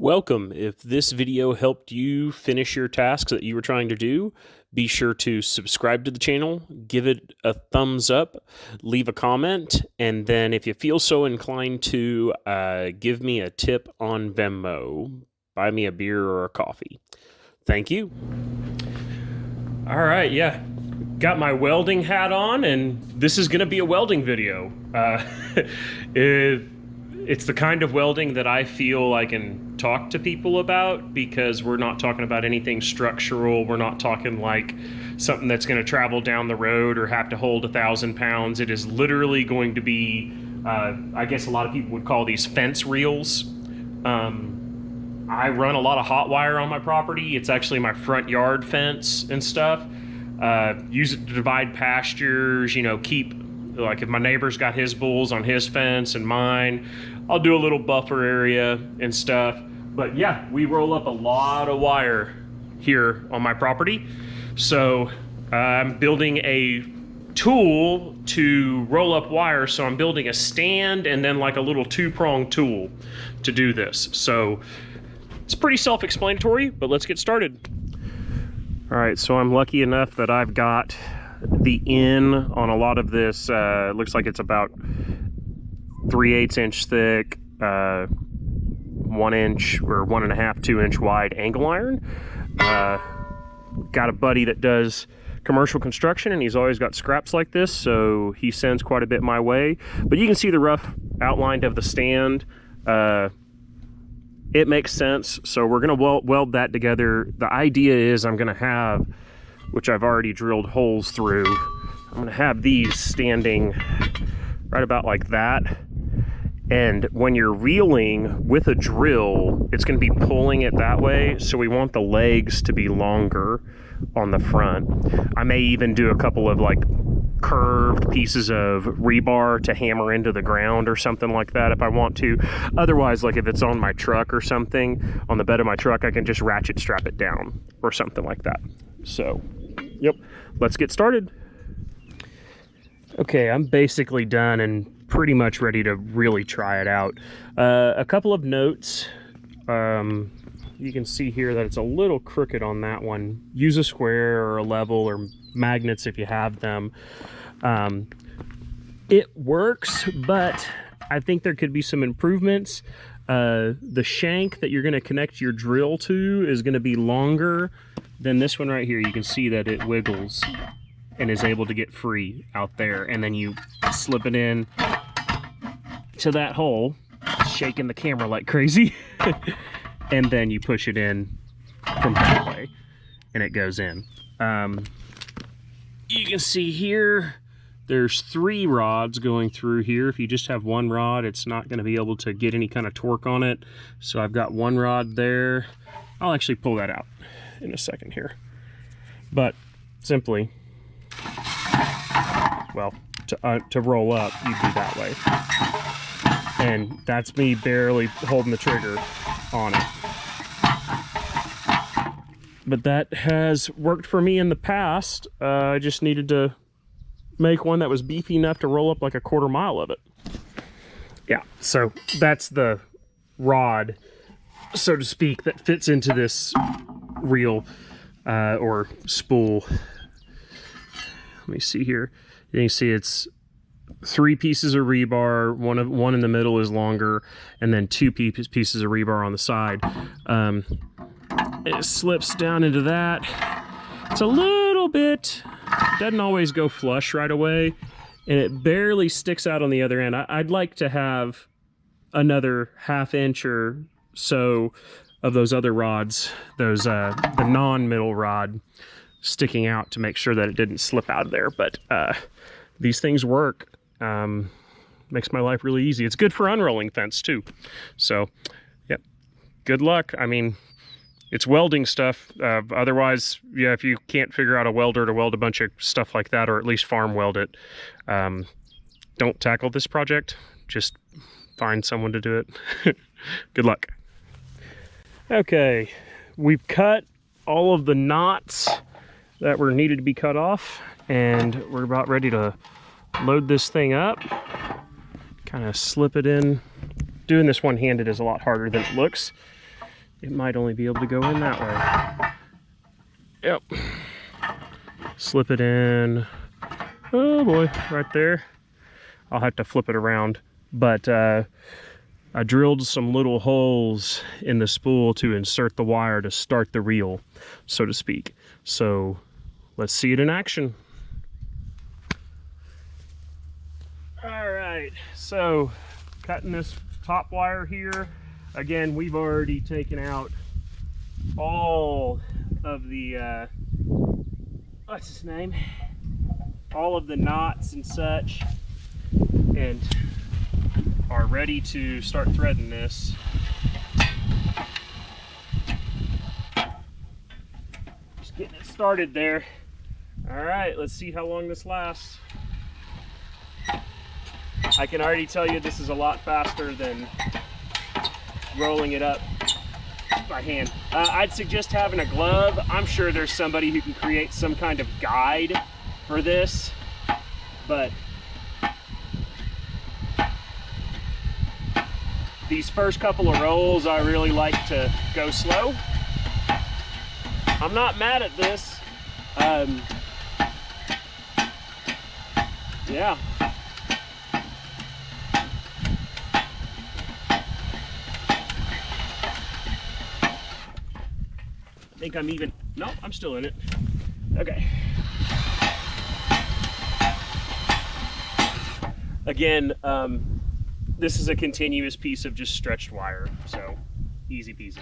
Welcome. If this video helped you finish your tasks that you were trying to do, be sure to subscribe to the channel, give it a thumbs up, leave a comment, and then if you feel so inclined to, give me a tip on Venmo. Buy me a beer or a coffee. Thank you. All right, yeah. Got my welding hat on, and this is going to be a welding video. It's the kind of welding that I feel I can talk to people about, because we're not talking about anything structural. We're not talking like something that's going to travel down the road or have to hold 1,000 pounds. It is literally going to be, I guess a lot of people would call these fence reels. I run a lot of Hotwire on my property. It's actually my front yard fence and stuff. Use it to divide pastures, keep, like if my neighbor's got his bulls on his fence and mine, I'll do a little buffer area and stuff. But yeah, we roll up a lot of wire here on my property. So I'm building a tool to roll up wire. So I'm building a stand and then like a little two-pronged tool to do this. So it's pretty self-explanatory, but let's get started. All right, so I'm lucky enough that I've got the in on a lot of this. Looks like it's about 3/8 inch thick, 1 inch or 1.5, 2 inch wide angle iron. Got a buddy that does commercial construction, and he's always got scraps like this, so he sends quite a bit my way. But you can see the rough outline of the stand. It makes sense, so we're gonna weld that together. The idea is I'm gonna have, which I've already drilled holes through, I'm gonna have these standing right about like that. And when you're reeling with a drill, it's gonna be pulling it that way. So we want the legs to be longer on the front. I may even do a couple of like curved pieces of rebar to hammer into the ground or something like that if I want to. Otherwise, like if it's on my truck or something, on the bed of my truck, I can just ratchet strap it down or something like that. So, yep, let's get started. Okay, I'm basically done and pretty much ready to really try it out. A couple of notes. You can see here that it's a little crooked on that one. Use a square or a level or magnets if you have them. It works, but I think there could be some improvements. The shank that you're going to connect your drill to is going to be longer than this one right here. You can see that it wiggles and is able to get free out there, and then you slip it in to that hole, shaking the camera like crazy, and then you push it in from that way and it goes in. You can see here there's 3 rods going through here. If you just have 1 rod, it's not going to be able to get any kind of torque on it. So I've got 1 rod there. I'll actually pull that out in a second here. But simply, well, to roll up, you do that way. And that's me barely holding the trigger on it. But that has worked for me in the past. I just needed to make one that was beefy enough to roll up like a 1/4 mile of it. Yeah, so that's the rod, so to speak, that fits into this reel or spool. Let me see here. You can see it's 3 pieces of rebar. One in the middle is longer, and then 2 pieces of rebar on the side. It slips down into that. It's a little bit, doesn't always go flush right away, and it barely sticks out on the other end. I'd like to have another 1/2 inch or so of those other rods, those the non-middle rod, sticking out to make sure that it didn't slip out of there. But these things work. Makes my life really easy. It's good for unrolling fence too. So, yep, good luck. I mean, it's welding stuff. Otherwise, yeah, if you can't figure out a welder to weld a bunch of stuff like that, or at least farm weld it, don't tackle this project. Just find someone to do it. Good luck. Okay, we've cut all of the knots that were needed to be cut off, and we're about ready to load this thing up. Kind of slip it in. Doing this one-handed is a lot harder than it looks. It might only be able to go in that way. Yep. Slip it in. Oh boy, right there. I'll have to flip it around. But I drilled some little holes in the spool to insert the wire to start the reel, so to speak. So let's see it in action. All right, so cutting this top wire here. Again, we've already taken out all of the, what's his name? All of the knots and such, and are ready to start threading this. Just getting it started there. All right, let's see how long this lasts. I can already tell you this is a lot faster than rolling it up by hand. I'd suggest having a glove. I'm sure there's somebody who can create some kind of guide for this, but these first couple of rolls I really like to go slow. I'm not mad at this. Yeah. I think I'm even, no, I'm still in it. Okay. Again, this is a continuous piece of just stretched wire, so easy peasy.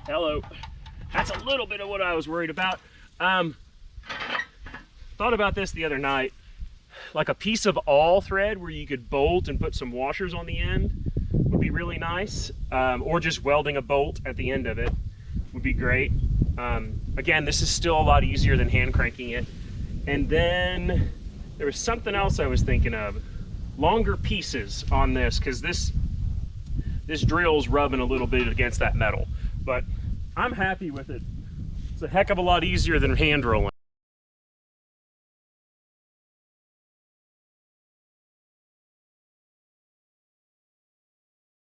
Hello. That's a little bit of what I was worried about. Thought about this the other night. Like a piece of all thread where you could bolt and put some washers on the end would be really nice. Or just welding a bolt at the end of it would be great. Again, this is still a lot easier than hand cranking it. And then there was something else I was thinking of. Longer pieces on this, because this drill's rubbing a little bit against that metal. But I'm happy with it. It's a heck of a lot easier than hand rolling.